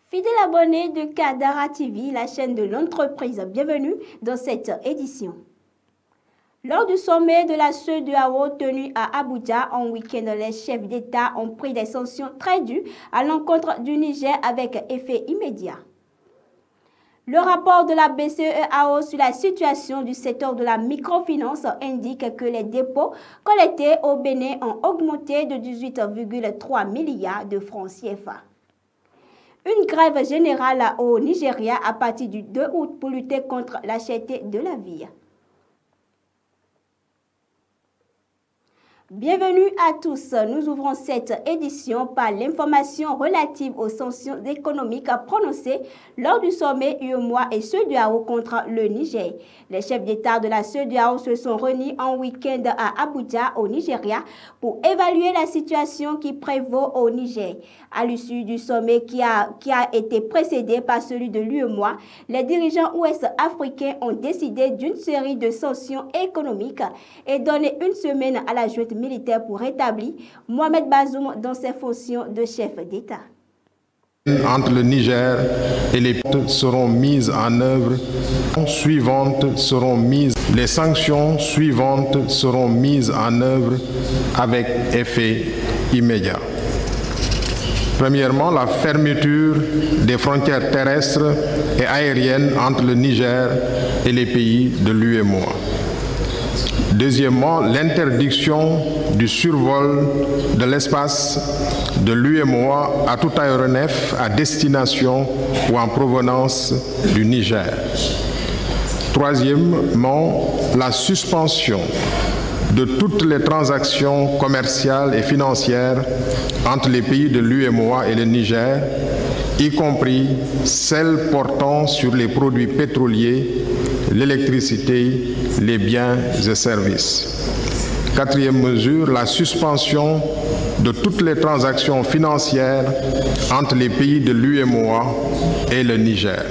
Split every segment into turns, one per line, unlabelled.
Fidèles abonnés de Kadara TV, la chaîne de l'entreprise, bienvenue dans cette édition. Lors du sommet de la CEDEAO tenu à Abuja en week-end, les chefs d'État ont pris des sanctions très dures à l'encontre du Niger avec effet immédiat. Le rapport de la BCEAO sur la situation du secteur de la microfinance indique que les dépôts collectés au Bénin ont augmenté de 18,3 milliards de francs CFA. Une grève générale au Nigeria à partir du 2 août pour lutter contre la cherté de la vie. Bienvenue à tous. Nous ouvrons cette édition par l'information relative aux sanctions économiques prononcées lors du sommet UEMOA et CEDEAO contre le Niger. Les chefs d'État de la CEDEAO se sont réunis en week-end à Abuja, au Nigeria, pour évaluer la situation qui prévaut au Niger. À l'issue du sommet qui a été précédé par celui de l'UEMOA, les dirigeants ouest-africains ont décidé d'une série de sanctions économiques et donné une semaine à la junte militaire pour rétablir Mohamed Bazoum dans ses fonctions de chef d'État.
Entre le Niger et les seront mises en œuvre les sanctions suivantes seront mises en œuvre avec effet immédiat. Premièrement, la fermeture des frontières terrestres et aériennes entre le Niger et les pays de l'UEMOA. Deuxièmement, l'interdiction du survol de l'espace de l'UEMOA à tout aéronef à destination ou en provenance du Niger. Troisièmement, la suspension de toutes les transactions commerciales et financières entre les pays de l'UEMOA et le Niger, y compris celles portant sur les produits pétroliers, l'électricité, les biens et services. Quatrième mesure, la suspension de toutes les transactions financières entre les pays de l'UEMOA et le Niger.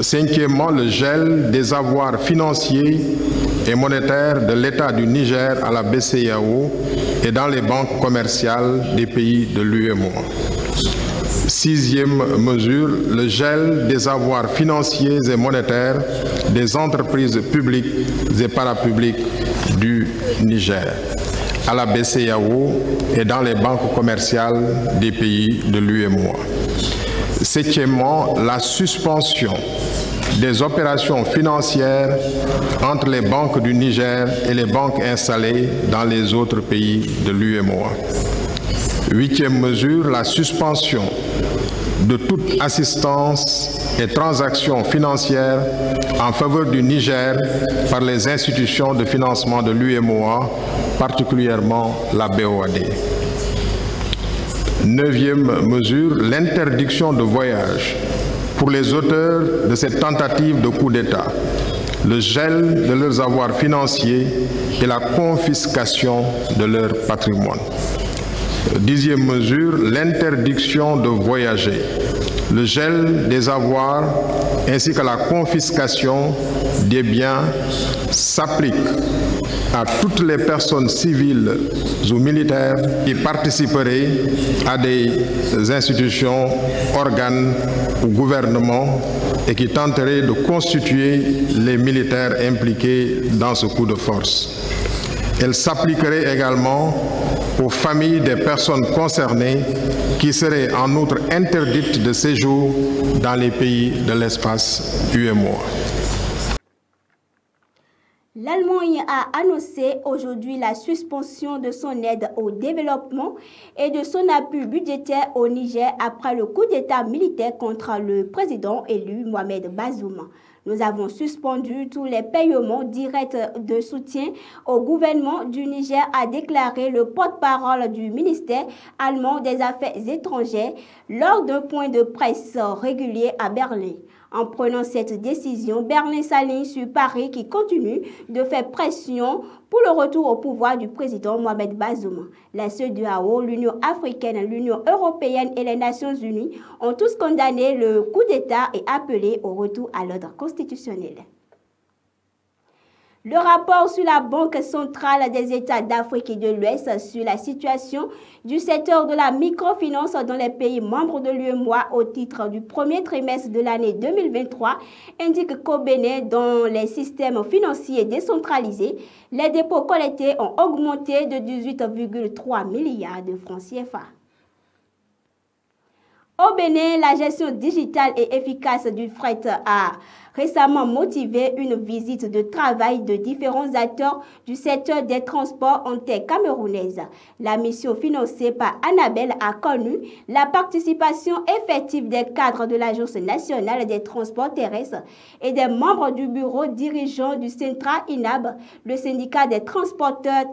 Cinquièmement, le gel des avoirs financiers et monétaires de l'État du Niger à la BCEAO et dans les banques commerciales des pays de l'UEMOA. Sixième mesure, le gel des avoirs financiers et monétaires des entreprises publiques et parapubliques du Niger à la BCEAO et dans les banques commerciales des pays de l'UEMOA. Septièmement, la suspension des opérations financières entre les banques du Niger et les banques installées dans les autres pays de l'UEMOA. Huitième mesure, la suspension de toute assistance et transactions financières en faveur du Niger par les institutions de financement de l'UEMOA, particulièrement la BOAD. Neuvième mesure, l'interdiction de voyage pour les auteurs de cette tentative de coup d'État, le gel de leurs avoirs financiers et la confiscation de leur patrimoine. Dixième mesure, l'interdiction de voyager, le gel des avoirs ainsi que la confiscation des biens s'applique à toutes les personnes civiles ou militaires qui participeraient à des institutions, organes ou gouvernements et qui tenteraient de constituer les militaires impliqués dans ce coup de force. Elle s'appliquerait également aux familles des personnes concernées qui seraient en outre interdites de séjour dans les pays de l'espace UEMOA.
L'Allemagne a annoncé aujourd'hui la suspension de son aide au développement et de son appui budgétaire au Niger après le coup d'État militaire contre le président élu Mohamed Bazoum. Nous avons suspendu tous les paiements directs de soutien au gouvernement du Niger, a déclaré le porte-parole du ministère allemand des Affaires étrangères lors d'un point de presse régulier à Berlin. En prenant cette décision, Berlin s'aligne sur Paris qui continue de faire pression pour le retour au pouvoir du président Mohamed Bazoum. La CEDEAO, l'Union africaine, l'Union européenne et les Nations unies ont tous condamné le coup d'État et appelé au retour à l'ordre constitutionnel. Le rapport sur la Banque centrale des États d'Afrique de l'Ouest sur la situation du secteur de la microfinance dans les pays membres de l'UEMOA au titre du premier trimestre de l'année 2023 indique qu'au Bénin, dans les systèmes financiers décentralisés, les dépôts collectés ont augmenté de 18,3 milliards de francs CFA. Au Bénin, la gestion digitale et efficace du fret a récemment motivé une visite de travail de différents acteurs du secteur des transports en terre camerounaise. La mission financée par Annabelle a connu la participation effective des cadres de l'Agence nationale des transports terrestres et des membres du bureau dirigeant du Centra INAB, le syndicat des transporteurs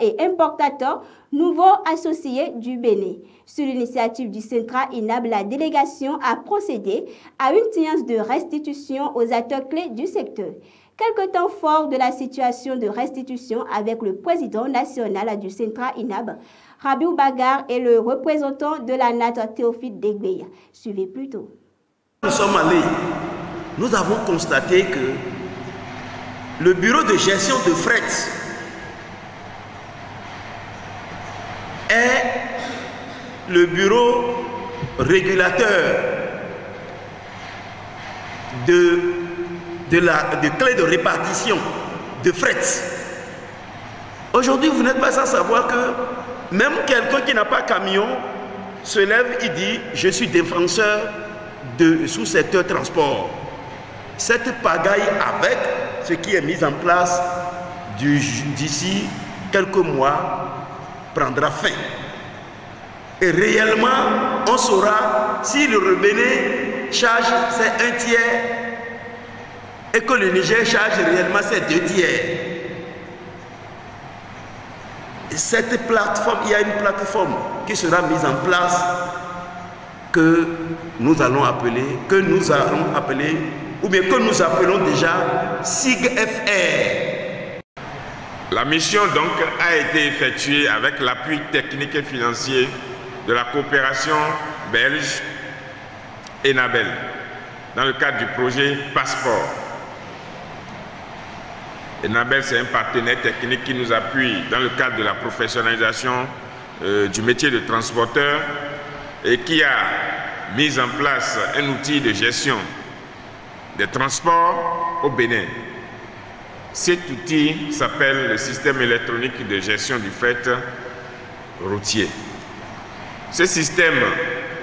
et importateurs, nouveau associé du Bénin. Sur l'initiative du Centra INAB, la délégation a procédé à une séance de restitution aux acteurs clés du secteur. Quelques temps forts de la situation de restitution avec le président national du Centra INAB, Rabiou Bagar, et le représentant de la NAT, Théophile Degbeya. Suivez plutôt.
Nous sommes allés, nous avons constaté que le bureau de gestion de fret est le bureau régulateur de clés de répartition de fret. Aujourd'hui, vous n'êtes pas sans savoir que même quelqu'un qui n'a pas camion se lève et dit « Je suis défenseur de sous-secteur transport ». Cette pagaille avec ce qui est mis en place d'ici quelques mois prendra fin. Et réellement, on saura si le Bénin charge ses 1 tiers et que le Niger charge réellement ses 2 tiers. Cette plateforme, il y a une plateforme qui sera mise en place que nous allons appeler, ou bien que nous appelons déjà SIG-FR.
La mission donc a été effectuée avec l'appui technique et financier de la coopération belge Enabel dans le cadre du projet Passeport. Enabel, c'est un partenaire technique qui nous appuie dans le cadre de la professionnalisation du métier de transporteur et qui a mis en place un outil de gestion des transports au Bénin. Cet outil s'appelle le système électronique de gestion du fret routier. Ce système,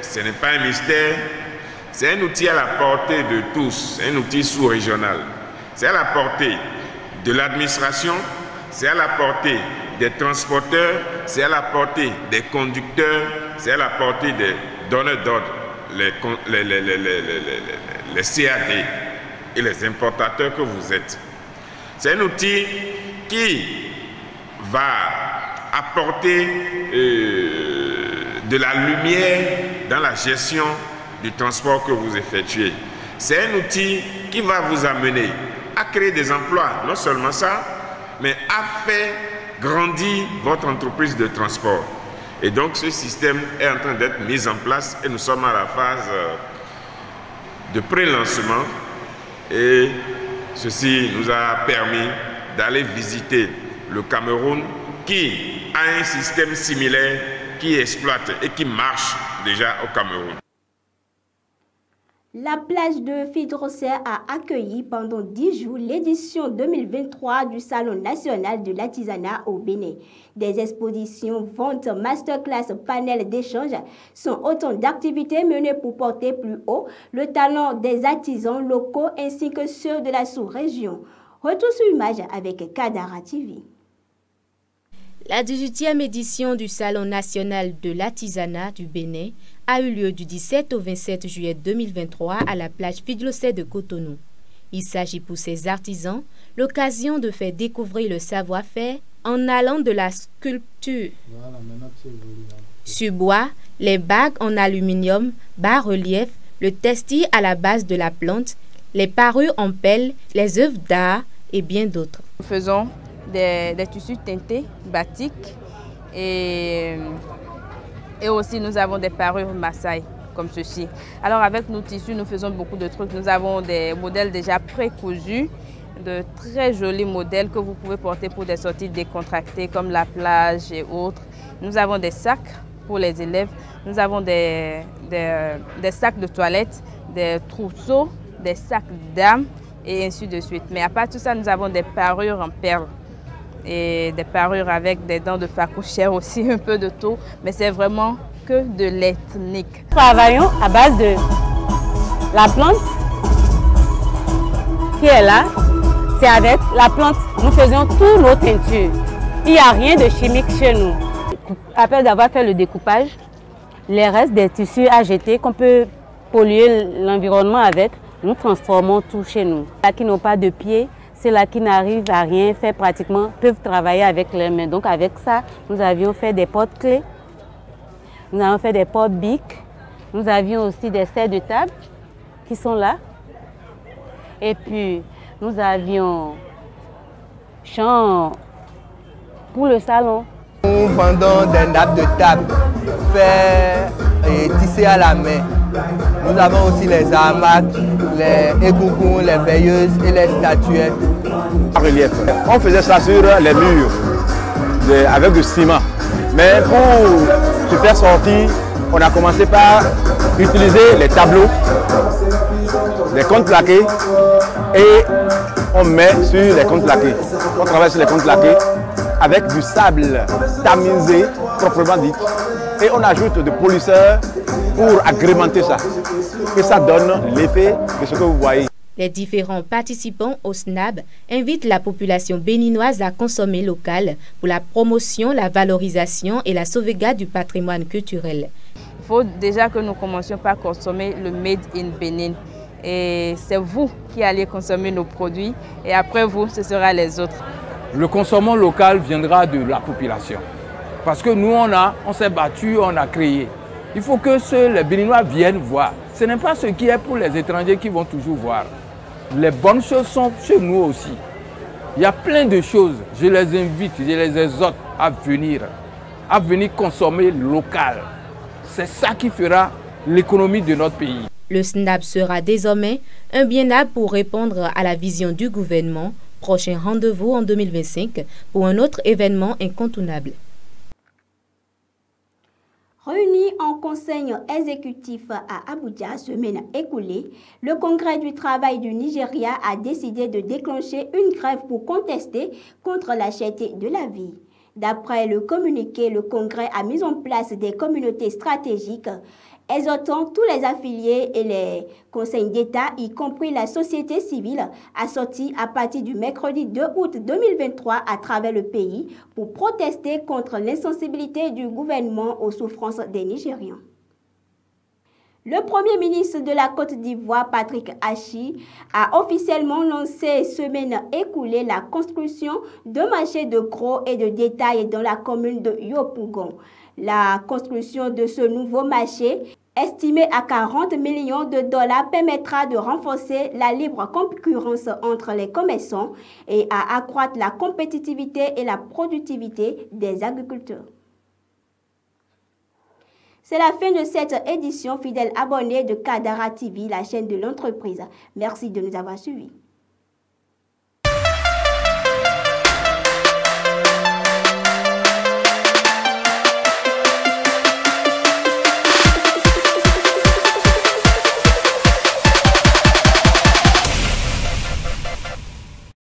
ce n'est pas un mystère, c'est un outil à la portée de tous, un outil sous-régional. C'est à la portée de l'administration, c'est à la portée des transporteurs, c'est à la portée des conducteurs, c'est à la portée des donneurs d'ordre, les CAD et les importateurs que vous êtes. C'est un outil qui va apporter de la lumière dans la gestion du transport que vous effectuez. C'est un outil qui va vous amener à créer des emplois, non seulement ça, mais à faire grandir votre entreprise de transport. Et donc ce système est en train d'être mis en place et nous sommes à la phase de pré-lancement et ceci nous a permis d'aller visiter le Cameroun qui a un système similaire qui exploite et qui marche déjà au Cameroun.
La plage de Fidrosser a accueilli pendant 10 jours l'édition 2023 du Salon national de l'artisanat au Bénin. Des expositions, ventes, masterclass, panels d'échange sont autant d'activités menées pour porter plus haut le talent des artisans locaux ainsi que ceux de la sous-région. Retour sur image avec Kadara TV.
La 18e édition du Salon national de l'artisanat du Bénin a eu lieu du 17 au 27 juillet 2023 à la plage Fidrosser de Cotonou. Il s'agit pour ces artisans l'occasion de faire découvrir le savoir-faire en allant de la sculpture sur bois, les bagues en aluminium, bas-relief, le textile à la base de la plante, les parures en pelle, les œuvres d'art et bien d'autres.
Nous faisons des tissus teintés, batik et aussi nous avons des parures Maasai comme ceci. Alors avec nos tissus, nous faisons beaucoup de trucs. Nous avons des modèles déjà pré-cousus de très jolis modèles que vous pouvez porter pour des sorties décontractées comme la plage et autres. Nous avons des sacs pour les élèves, nous avons des sacs de toilette, des trousseaux, des sacs d'âme et ainsi de suite. Mais à part tout ça, nous avons des parures en perles et des parures avec des dents de phacochère aussi, un peu de tout, mais c'est vraiment que de l'ethnique.
Nous travaillons à base de la plante qui est là. C'est avec la plante, nous faisons toutes nos teintures. Il n'y a rien de chimique chez nous. Après avoir fait le découpage, les restes des tissus à jeter qu'on peut polluer l'environnement avec, nous transformons tout chez nous. Ceux qui n'ont pas de pieds, ceux-là qui n'arrivent à rien faire pratiquement, peuvent travailler avec les mains. Donc avec ça, nous avions fait des porte-clés, nous avons fait des porte-bics, nous avions aussi des serres de table qui sont là. Et puis, nous avions champ pour le salon.
Nous vendons des nappes de table faites et tissées à la main. Nous avons aussi les hamacs, les égougoums, les veilleuses et les statuettes.
Relief. On faisait ça sur les murs avec du ciment. Mais pour se faire sortir, on a commencé par utiliser les tableaux, les contreplaqués et on met sur les contreplaqués. On travaille sur les contreplaqués avec du sable tamisé, proprement dit. Et on ajoute des polisseurs pour agrémenter ça. Et ça donne l'effet de ce que vous voyez.
Les différents participants au SNAB invitent la population béninoise à consommer local pour la promotion, la valorisation et la sauvegarde du patrimoine culturel.
Il faut déjà que nous commencions par consommer le Made in Bénin. Et c'est vous qui allez consommer nos produits et après vous, ce sera les autres.
Le consommant local viendra de la population. Parce que nous, on s'est battu, on a créé. Il faut que les Béninois viennent voir. Ce n'est pas ce qui est pour les étrangers qui vont toujours voir. Les bonnes choses sont chez nous aussi. Il y a plein de choses. Je les invite, je les exhorte à venir consommer local. C'est ça qui fera l'économie de notre pays.
Le SNAB sera désormais un bien-être pour répondre à la vision du gouvernement. Prochain rendez-vous en 2025 pour un autre événement incontournable.
Réuni en conseil exécutif à Abuja semaine écoulée, le Congrès du travail du Nigeria a décidé de déclencher une grève pour contester contre la cherté de la vie. D'après le communiqué, le Congrès a mis en place des communautés stratégiques exhortant tous les affiliés et les conseils d'État, y compris la société civile, à sortir à partir du mercredi 2 août 2023 à travers le pays pour protester contre l'insensibilité du gouvernement aux souffrances des Nigérians. Le Premier ministre de la Côte d'Ivoire, Patrick Achi, a officiellement lancé semaine écoulée la construction d'un marché de gros et de détail dans la commune de Yopougon. La construction de ce nouveau marché, estimé à 40 millions de dollars, permettra de renforcer la libre concurrence entre les commerçants et à accroître la compétitivité et la productivité des agriculteurs. C'est la fin de cette édition. Fidèles abonnés de Kadara TV, la chaîne de l'entreprise. Merci de nous avoir suivis.